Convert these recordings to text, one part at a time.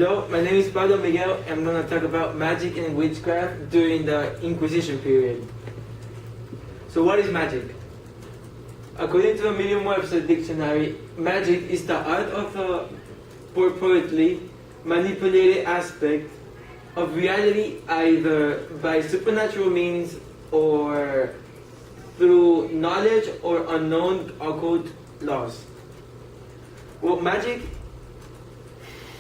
Hello, my name is Pablo, Miguel, and I'm going to talk about magic and witchcraft during the Inquisition period. So what is magic? According to the Merriam-Webster dictionary, magic is the art of a purportedly manipulated aspect of reality either by supernatural means or through knowledge or unknown occult laws. Well, magic,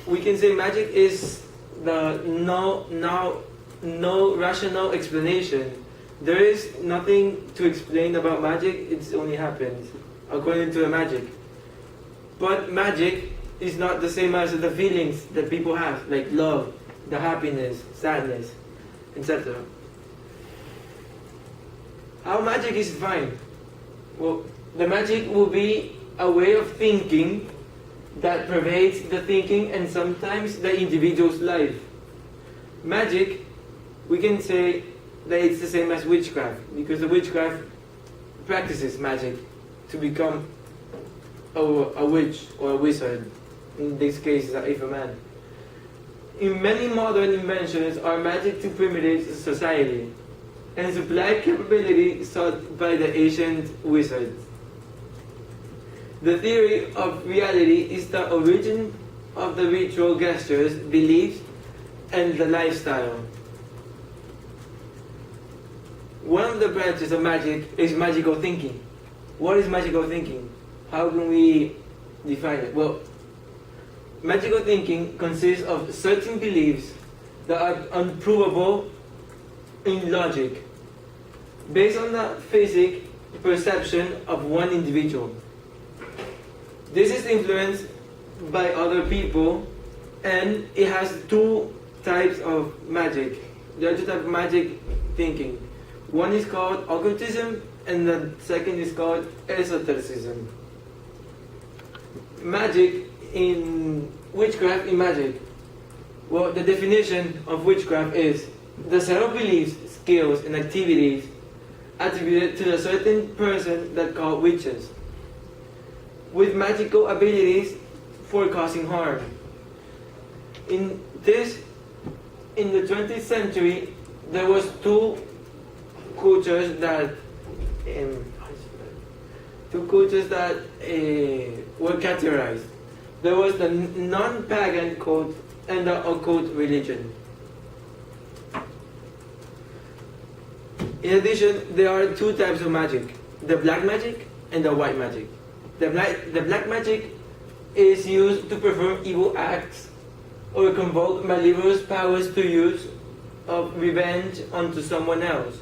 we can say magic is the no rational explanation. There is nothing to explain about magic, it only happens according to the magic. But magic is not the same as the feelings that people have, like love, the happiness, sadness, etc. How magic is defined? Well, the magic will be a way of thinking that pervades the thinking and sometimes the individual's life. Magic, we can say that it's the same as witchcraft, because the witchcraft practices magic to become a witch or a wizard. In this case, if a man. In many modern inventions are magic to primitive society and supply capability sought by the ancient wizards. The theory of reality is the origin of the ritual gestures, beliefs, and the lifestyle. One of the branches of magic is magical thinking. What is magical thinking? How can we define it? Well, magical thinking consists of certain beliefs that are unprovable in logic, based on the physical perception of one individual. This is influenced by other people, and it has two types of magic. There are two types of magic thinking. One is called occultism, and the second is called esotericism. Magic in witchcraft in magic. Well, the definition of witchcraft is the set of beliefs, skills, and activities attributed to a certain person that called witches, with magical abilities for causing harm. In the 20th century, there was two cultures that were categorized. There was the non-pagan cult and the occult religion. In addition, there are two types of magic: the black magic and the white magic. The black magic is used to perform evil acts or convoke malicious powers to use of revenge onto someone else.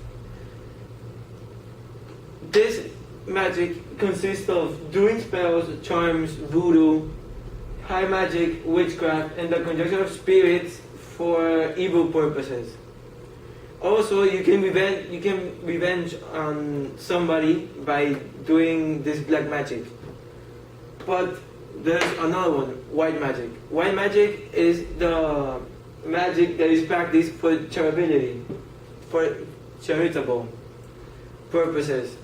This magic consists of doing spells, charms, voodoo, high magic, witchcraft, and the conjunction of spirits for evil purposes. Also, you can revenge on somebody by doing this black magic. But there's another one, white magic. White magic is the magic that is practiced for charitable purposes.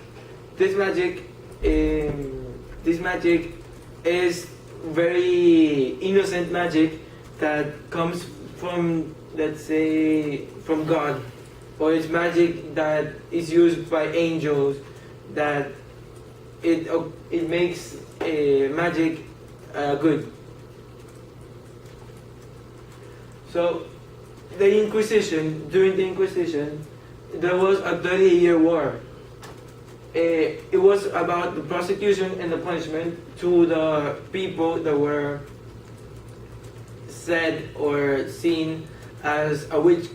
This magic is very innocent magic that comes from, let's say, from God, or it's magic that is used by angels, that it makes magic good. So during the Inquisition, there was a 30-year war. It was about the prosecution and the punishment to the people that were said or seen as a witch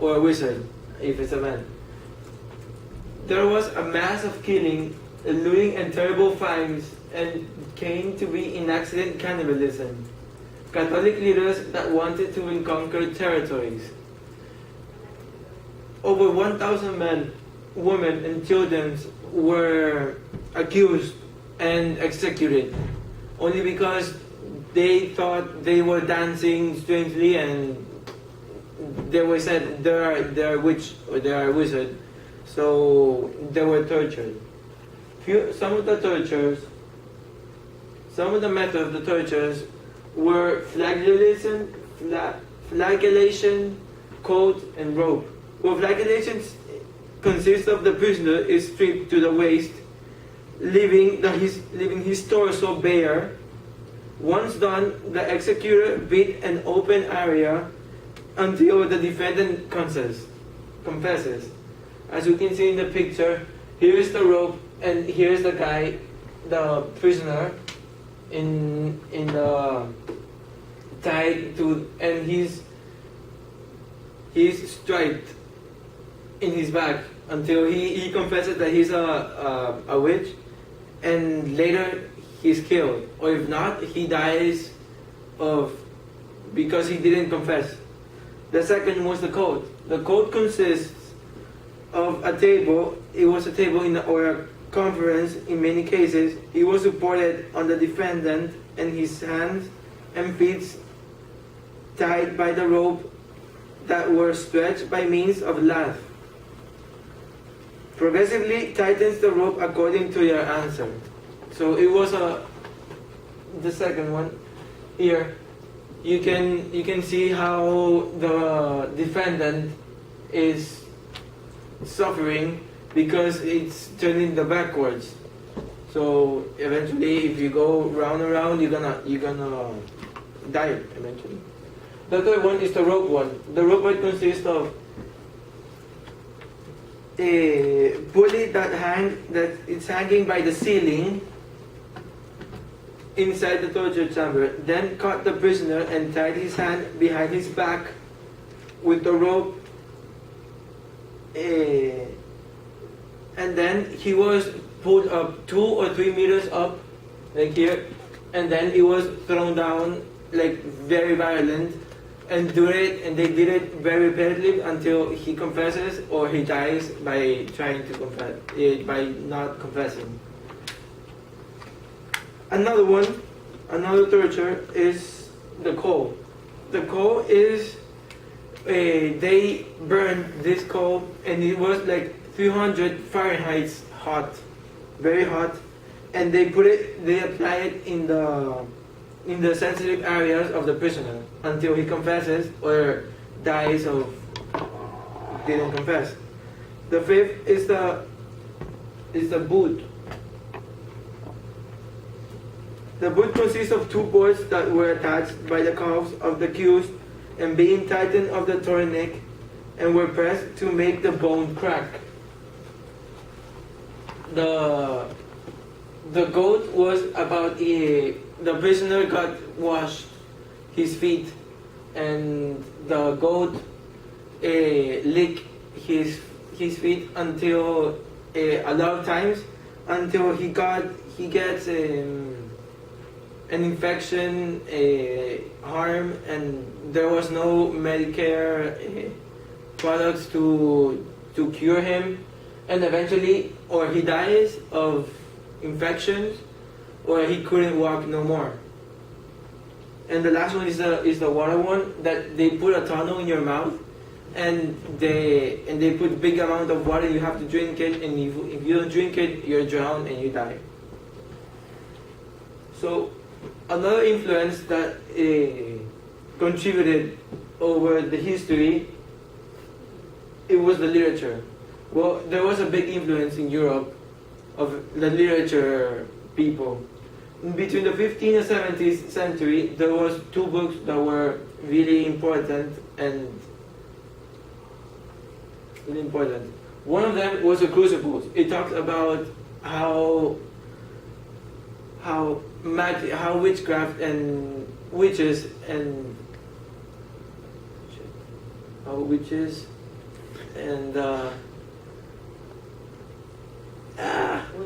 or a wizard, if it's a man. There was a mass of killing, looting, and terrible fines, and came to be in accident cannibalism. Catholic leaders that wanted to reconquer territories. Over 1,000 men, women, and children were accused and executed only because they thought they were dancing strangely, and they were said they are witch or they are wizard, so they were tortured. Some of the methods of the tortures were flagellation, cord, and rope. Well, flagellations consist of the prisoner is stripped to the waist, leaving his torso bare. Once done, the executor beat an open area until the defendant confesses. As you can see in the picture, here is the rope, and here is the guy, the prisoner, in the tied to, and he's striped in his back until he confesses that he's a witch, and later he's killed, or if not, he dies because he didn't confess. The second was the code. The code consists of a table. It was a table or a conference. In many cases, it was supported on the defendant and his hands and feet tied by the rope that were stretched by means of lath. Progressively tightens the rope according to your answer. So it was the second one. Here, you can see how the defendant is suffering because it's turning the backwards. So eventually, if you go round and round, you're gonna die eventually. The third one is the rope one. The rope one consists of a pulley that it's hanging by the ceiling inside the torture chamber. Then caught the prisoner and tied his hand behind his back with the rope. And then he was pulled up 2 or 3 meters up, like here, and then he was thrown down like very violent, and they did it very repetitively until he confesses or he dies by trying to confess, by not confessing. Another torture is the coal. The coal is they burned this coal, and it was like 300 Fahrenheit hot, very hot, and they apply it in the sensitive areas of the prisoner until he confesses or dies of didn't confess. The fifth is the boot. The boot consists of 2 boards that were attached by the calves of the accused and being tightened of the tourniquet and were pressed to make the bone crack. The goat was about the prisoner got washed his feet, and the goat licked his feet until a lot of times until he gets an infection, harm, and there was no Medicare products to cure him, and eventually, or he dies of infections, or he couldn't walk no more. And the last one is the water one, that they put a tunnel in your mouth, and they put big amount of water. You have to drink it, and if you don't drink it, you're drowned and you die. So another influence that contributed over the history, it was the literature. Well, there was a big influence in Europe of the literature people. Between the 15th and 17th century, there was 2 books that were really important One of them was the Crucibles. It talks about how magic, how witchcraft and witches and how witches and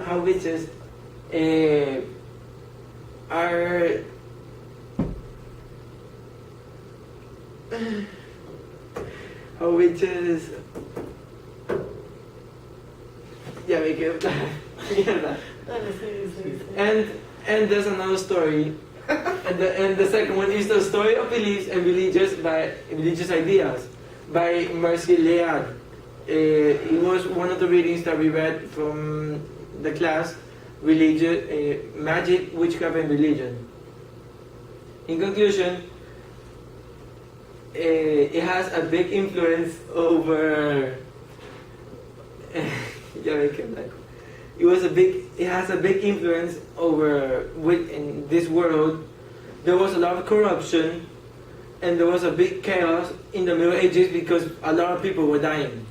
how witches are how witches and there's another story and the second one is the story of beliefs and religious ideas by Mercy Lead. It was one of the readings that we read from the class, Magic, Witchcraft and Religion. In conclusion, it has a big influence over. It has a big influence over in this world. There was a lot of corruption, and there was a big chaos in the Middle Ages because a lot of people were dying.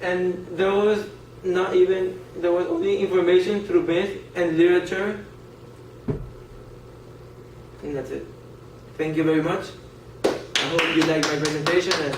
And there was only information through myth and literature. And that's it. Thank you very much. I hope you liked my presentation, and